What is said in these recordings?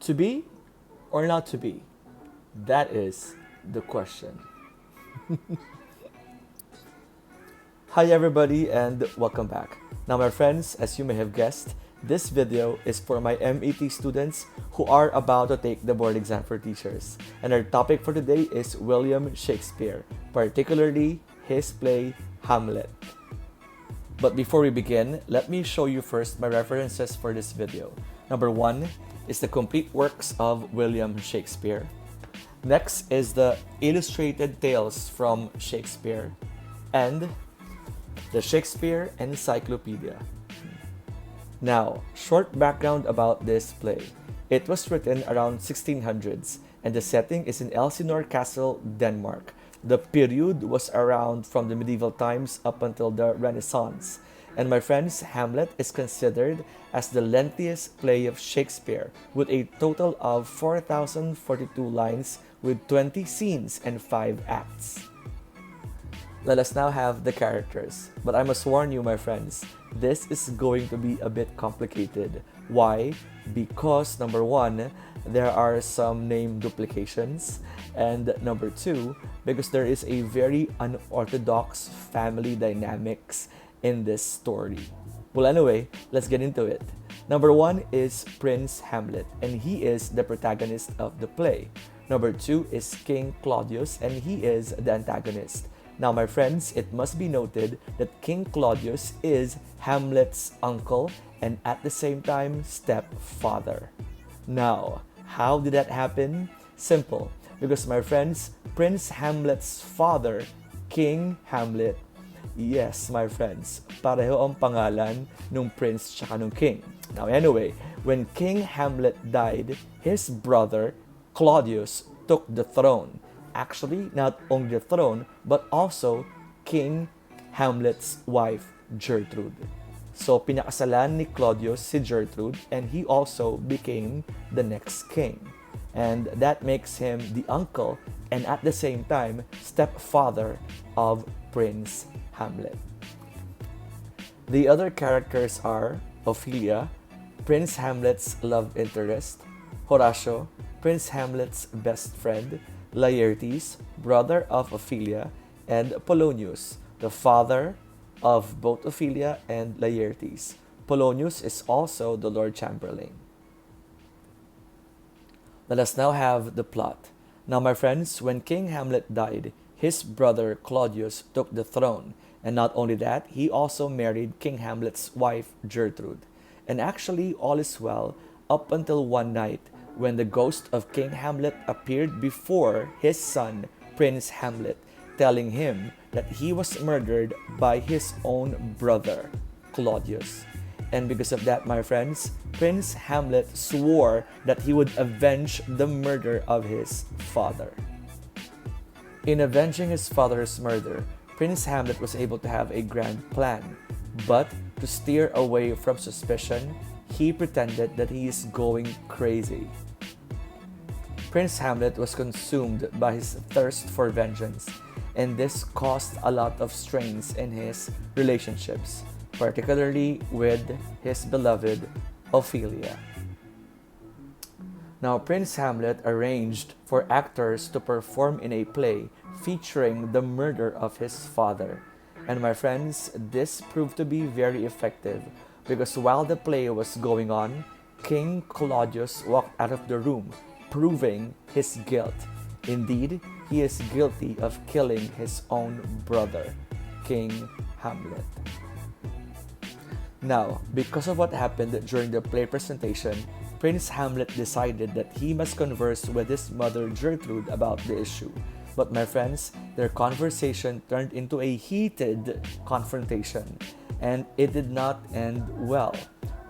To be or not to be? That is the question. Hi everybody and welcome back. Now my friends, as you may have guessed, this video is for my MET students who are about to take the board exam for teachers. And our topic for today is William Shakespeare, particularly his play Hamlet. But before we begin, let me show you first my references for this video. Number one is the complete works of William Shakespeare. Next is the illustrated tales from Shakespeare and the Shakespeare Encyclopedia. Now, short background about this play. It was written around 1600s and the setting is in Elsinore Castle, Denmark. The period was around from the medieval times up until the Renaissance. And my friends, Hamlet is considered as the lengthiest play of Shakespeare with a total of 4,042 lines with 20 scenes and 5 acts. Let us now have the characters. But I must warn you, my friends, this is going to be a bit complicated. Why? Because number one, there are some name duplications. And number two, because there is a very unorthodox family dynamics in this story. Well, anyway, let's get into it. Number one is Prince Hamlet, and he is the protagonist of the play. Number two is King Claudius, and he is the antagonist. Now, my friends, it must be noted that King Claudius is Hamlet's uncle and at the same time stepfather. Now, how did that happen? Simple. Because, my friends, Prince Hamlet's father, King Hamlet, yes, my friends, pareho ang pangalan nung prince tsaka nung king. Now, anyway, when King Hamlet died, his brother, Claudius, took the throne. Actually, not only the throne, but also King Hamlet's wife, Gertrude. So, pinakasalan ni Claudius si Gertrude and he also became the next king. And that makes him the uncle and at the same time, stepfather of Prince Hamlet. The other characters are Ophelia, Prince Hamlet's love interest, Horatio, Prince Hamlet's best friend, Laertes, brother of Ophelia, and Polonius, the father of both Ophelia and Laertes. Polonius is also the Lord Chamberlain. Let us now have the plot. Now, my friends, when King Hamlet died, his brother Claudius took the throne. And not only that, he also married King Hamlet's wife, Gertrude. And actually, all is well up until one night when the ghost of King Hamlet appeared before his son, Prince Hamlet, telling him that he was murdered by his own brother, Claudius. And because of that, my friends, Prince Hamlet swore that he would avenge the murder of his father. In avenging his father's murder, Prince Hamlet was able to have a grand plan, but to steer away from suspicion, he pretended that he is going crazy. Prince Hamlet was consumed by his thirst for vengeance, and this caused a lot of strains in his relationships, particularly with his beloved Ophelia. Now, Prince Hamlet arranged for actors to perform in a play featuring the murder of his father. And my friends, this proved to be very effective because while the play was going on, King Claudius walked out of the room, proving his guilt. Indeed, he is guilty of killing his own brother, King Hamlet. Now, because of what happened during the play presentation, Prince Hamlet decided that he must converse with his mother Gertrude about the issue. But my friends, their conversation turned into a heated confrontation and it did not end well.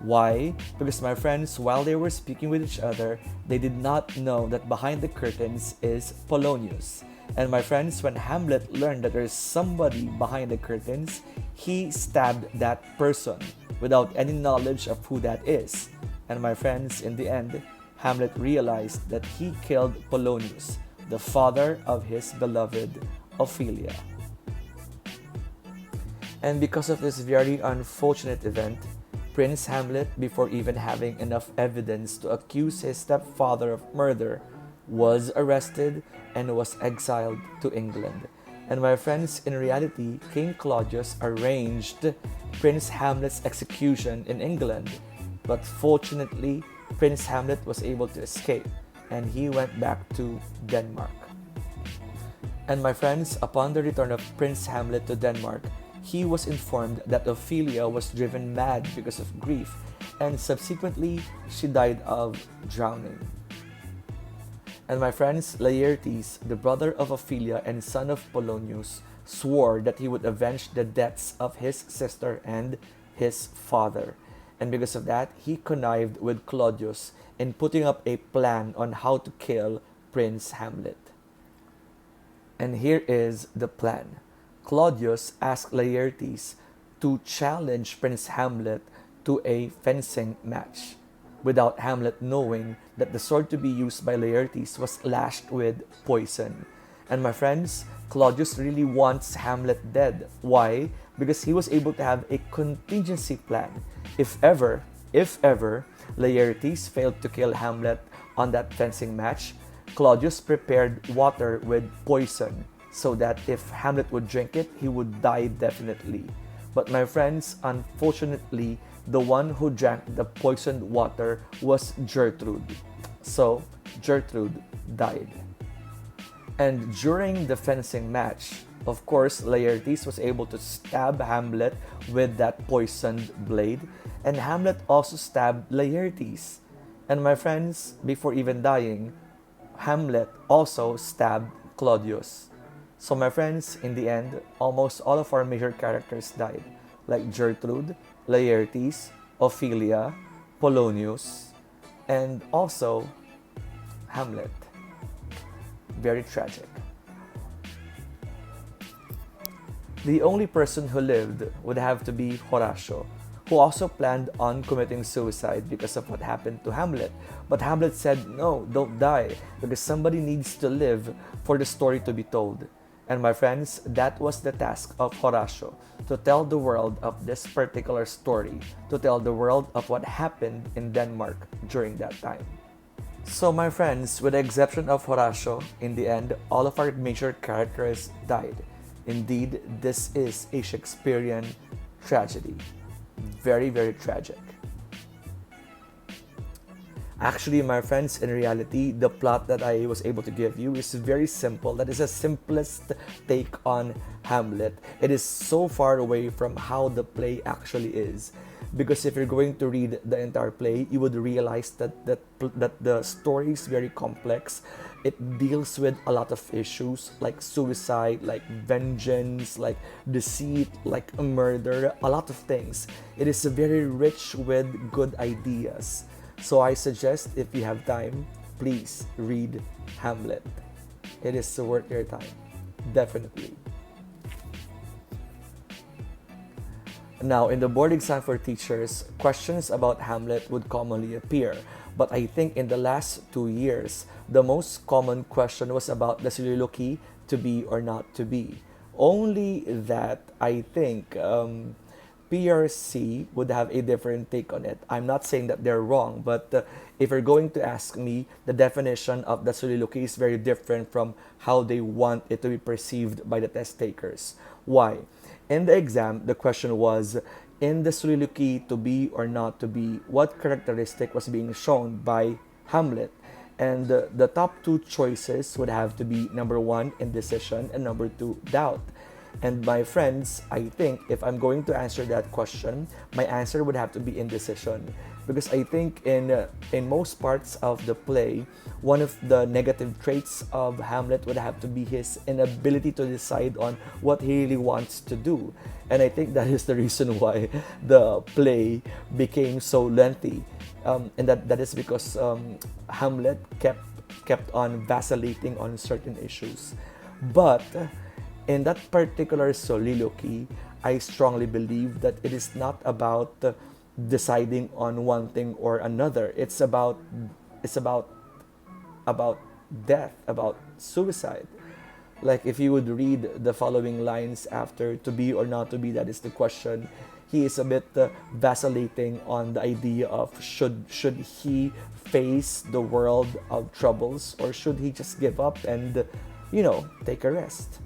Why? Because my friends, while they were speaking with each other, they did not know that behind the curtains is Polonius. And my friends, when Hamlet learned that there is somebody behind the curtains, he stabbed that person without any knowledge of who that is. And my friends, in the end, Hamlet realized that he killed Polonius, the father of his beloved Ophelia. And because of this very unfortunate event, Prince Hamlet, before even having enough evidence to accuse his stepfather of murder, was arrested and was exiled to England. And my friends, in reality, King Claudius arranged Prince Hamlet's execution in England. But fortunately, Prince Hamlet was able to escape and he went back to Denmark. And my friends, upon the return of Prince Hamlet to Denmark, he was informed that Ophelia was driven mad because of grief, and subsequently she died of drowning. And my friends, Laertes, the brother of Ophelia and son of Polonius, swore that he would avenge the deaths of his sister and his father. And because of that, he connived with Claudius in putting up a plan on how to kill Prince Hamlet. And here is the plan. Claudius asked Laertes to challenge Prince Hamlet to a fencing match, without Hamlet knowing that the sword to be used by Laertes was lashed with poison. And my friends, Claudius really wants Hamlet dead. Why? Because he was able to have a contingency plan. If ever, Laertes failed to kill Hamlet on that fencing match, Claudius prepared water with poison so that if Hamlet would drink it, he would die definitely. But my friends, unfortunately, the one who drank the poisoned water was Gertrude. So Gertrude died. And during the fencing match, of course, Laertes was able to stab Hamlet with that poisoned blade, and Hamlet also stabbed Laertes. And my friends, before even dying, Hamlet also stabbed Claudius. So my friends, in the end, almost all of our major characters died, like Gertrude, Laertes, Ophelia, Polonius, and also Hamlet. Very tragic. The only person who lived would have to be Horatio, who also planned on committing suicide because of what happened to Hamlet. But Hamlet said, no, don't die, because somebody needs to live for the story to be told. And my friends, that was the task of Horatio, to tell the world of this particular story, to tell the world of what happened in Denmark during that time. So my friends, with the exception of Horatio, in the end, all of our major characters died. Indeed, this is a Shakespearean tragedy. Very, very tragic. Actually, my friends, in reality, the plot that I was able to give you is very simple. That is the simplest take on Hamlet. It is so far away from how the play actually is. Because if you're going to read the entire play, you would realize that the story is very complex. It deals with a lot of issues like suicide, like vengeance, like deceit, like murder, a lot of things. It is very rich with good ideas. So I suggest, if you have time, please read Hamlet. It is worth your time, definitely. Now, in the board exam for teachers, questions about Hamlet would commonly appear. But I think in the last 2 years, the most common question was about the soliloquy, to be or not to be. Only that I think PRC would have a different take on it. I'm not saying that they're wrong, but if you're going to ask me, the definition of the soliloquy is very different from how they want it to be perceived by the test takers. Why? In the exam, the question was, in the soliloquy, to be or not to be, what characteristic was being shown by Hamlet? And the top two choices would have to be number 1, indecision, and number 2, doubt. And my friends, I think if I'm going to answer that question, my answer would have to be indecision. Because I think in most parts of the play, one of the negative traits of Hamlet would have to be his inability to decide on what he really wants to do. And I think that is the reason why the play became so lengthy. And that is because Hamlet kept on vacillating on certain issues. But in that particular soliloquy, I strongly believe that it is not about deciding on one thing or another. It's about death, about suicide. Like if you would read the following lines after to be or not to be, that is the question. he is a bit vacillating on the idea of should he face the world of troubles, or should he just give up and take a rest.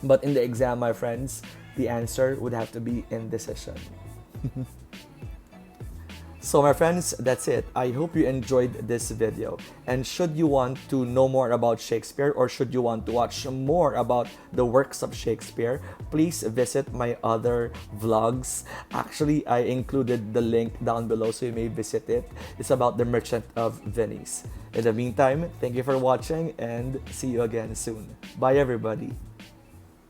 But in the exam, my friends, the answer would have to be indecision. So my friends, that's it. I hope you enjoyed this video. And should you want to know more about Shakespeare, or should you want to watch more about the works of Shakespeare, please visit my other vlogs. Actually, I included the link down below so you may visit it. It's about the Merchant of Venice. In the meantime, thank you for watching and see you again soon. Bye everybody.